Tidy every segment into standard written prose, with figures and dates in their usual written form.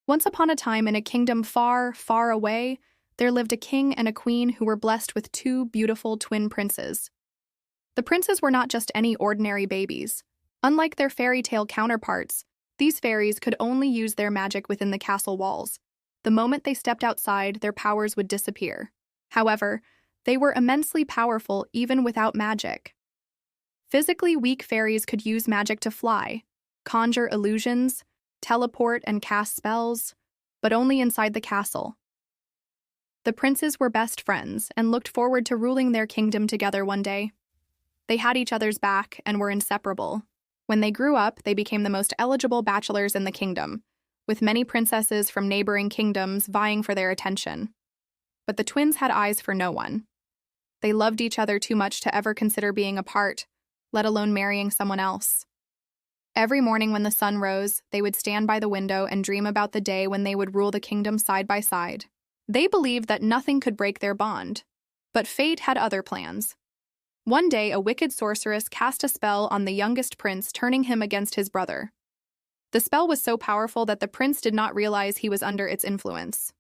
Once upon a time, in a kingdom far, far away, there lived a king and a queen who were blessed with two beautiful twin princes. The princes were not just any ordinary babies. Unlike their fairy tale counterparts, these fairies could only use their magic within the castle walls. The moment they stepped outside, their powers would disappear. However, they were immensely powerful even without magic. Physically weak fairies could use magic to fly, conjure illusions, teleport, and cast spells, but only inside the castle. The princes were best friends and looked forward to ruling their kingdom together one day. They had each other's back and were inseparable. When they grew up, they became the most eligible bachelors in the kingdom, with many princesses from neighboring kingdoms vying for their attention. But the twins had eyes for no one. They loved each other too much to ever consider being apart, let alone marrying someone else. Every morning when the sun rose, they would stand by the window and dream about the day when they would rule the kingdom side by side. They believed that nothing could break their bond, but fate had other plans. One day, a wicked sorceress cast a spell on the youngest prince, turning him against his brother. The spell was so powerful that the prince did not realize he was under its influence.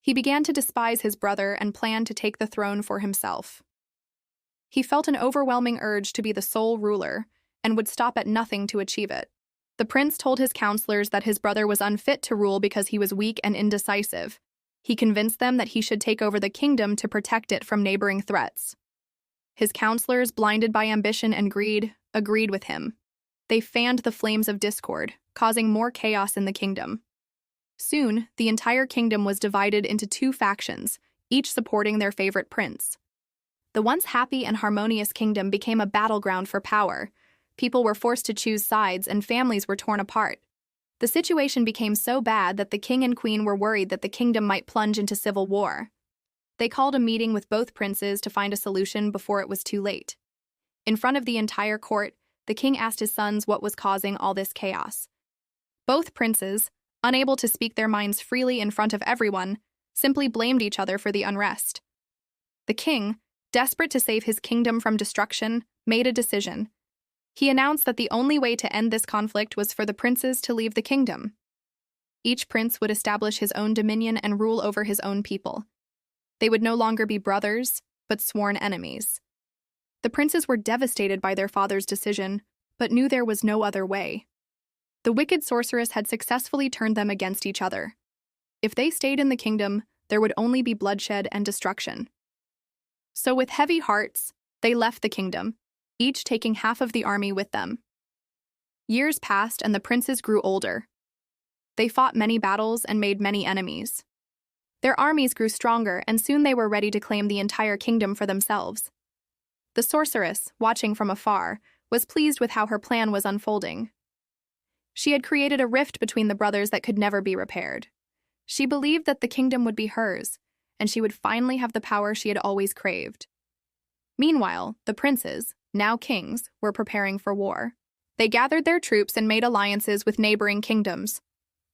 He began to despise his brother and planned to take the throne for himself. He felt an overwhelming urge to be the sole ruler and would stop at nothing to achieve it. The prince told his counselors that his brother was unfit to rule because he was weak and indecisive. He convinced them that he should take over the kingdom to protect it from neighboring threats. His counselors, blinded by ambition and greed, agreed with him. They fanned the flames of discord, causing more chaos in the kingdom. Soon, the entire kingdom was divided into two factions, each supporting their favorite prince. The once happy and harmonious kingdom became a battleground for power. People were forced to choose sides and families were torn apart. The situation became so bad that the king and queen were worried that the kingdom might plunge into civil war. They called a meeting with both princes to find a solution before it was too late. In front of the entire court, the king asked his sons what was causing all this chaos. Both princes, unable to speak their minds freely in front of everyone, simply blamed each other for the unrest. The king, desperate to save his kingdom from destruction, made a decision. He announced that the only way to end this conflict was for the princes to leave the kingdom. Each prince would establish his own dominion and rule over his own people. They would no longer be brothers, but sworn enemies. The princes were devastated by their father's decision, but knew there was no other way. The wicked sorceress had successfully turned them against each other. If they stayed in the kingdom, there would only be bloodshed and destruction. So with heavy hearts, they left the kingdom, each taking half of the army with them. Years passed and the princes grew older. They fought many battles and made many enemies. Their armies grew stronger and soon they were ready to claim the entire kingdom for themselves. The sorceress, watching from afar, was pleased with how her plan was unfolding. She had created a rift between the brothers that could never be repaired. She believed that the kingdom would be hers, and she would finally have the power she had always craved. Meanwhile, the princes, now kings, were preparing for war. They gathered their troops and made alliances with neighboring kingdoms.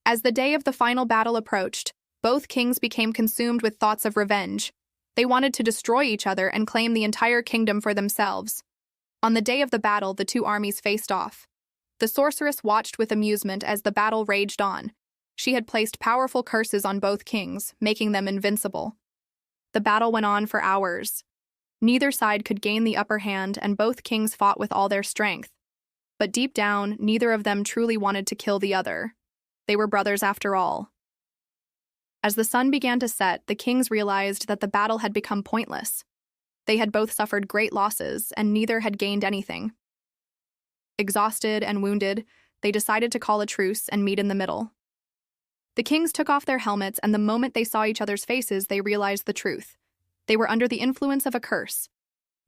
As the day of the final battle approached, both kings became consumed with thoughts of revenge. They wanted to destroy each other and claim the entire kingdom for themselves. On the day of the battle, the two armies faced off. The sorceress watched with amusement as the battle raged on. She had placed powerful curses on both kings, making them invincible. The battle went on for hours. Neither side could gain the upper hand, and both kings fought with all their strength. But deep down, neither of them truly wanted to kill the other. They were brothers after all. As the sun began to set, the kings realized that the battle had become pointless. They had both suffered great losses, and neither had gained anything. Exhausted and wounded, they decided to call a truce and meet in the middle. The kings took off their helmets, and the moment they saw each other's faces, they realized the truth. They were under the influence of a curse.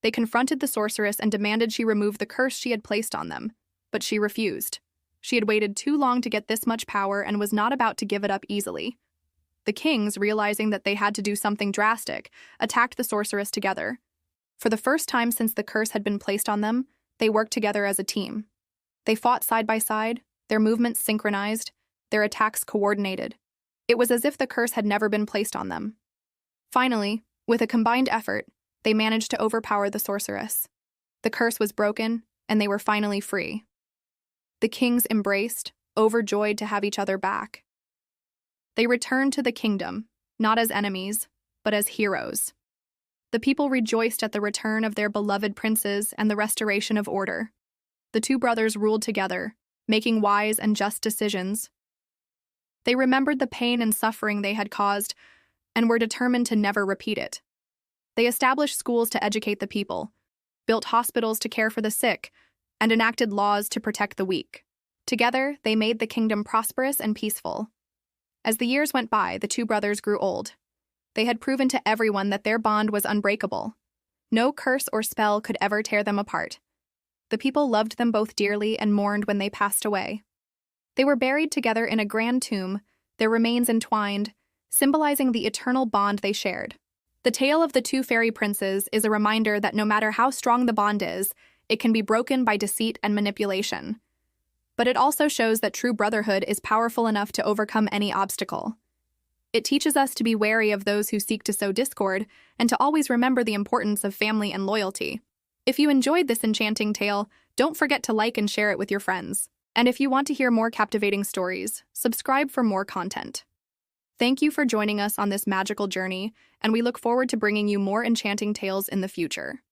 They confronted the sorceress and demanded she remove the curse she had placed on them, but she refused. She had waited too long to get this much power and was not about to give it up easily. The kings, realizing that they had to do something drastic, attacked the sorceress together. For the first time since the curse had been placed on them, they worked together as a team. They fought side by side, their movements synchronized, their attacks coordinated. It was as if the curse had never been placed on them. Finally, with a combined effort, they managed to overpower the sorceress. The curse was broken, and they were finally free. The kings embraced, overjoyed to have each other back. They returned to the kingdom, not as enemies, but as heroes. The people rejoiced at the return of their beloved princes and the restoration of order. The two brothers ruled together, making wise and just decisions. They remembered the pain and suffering they had caused and were determined to never repeat it. They established schools to educate the people, built hospitals to care for the sick, and enacted laws to protect the weak. Together, they made the kingdom prosperous and peaceful. As the years went by, the two brothers grew old. They had proven to everyone that their bond was unbreakable. No curse or spell could ever tear them apart. The people loved them both dearly and mourned when they passed away. They were buried together in a grand tomb, their remains entwined, symbolizing the eternal bond they shared. The tale of the two fairy princes is a reminder that no matter how strong the bond is, it can be broken by deceit and manipulation. But it also shows that true brotherhood is powerful enough to overcome any obstacle. It teaches us to be wary of those who seek to sow discord and to always remember the importance of family and loyalty. If you enjoyed this enchanting tale, don't forget to like and share it with your friends. And if you want to hear more captivating stories, subscribe for more content. Thank you for joining us on this magical journey, and we look forward to bringing you more enchanting tales in the future.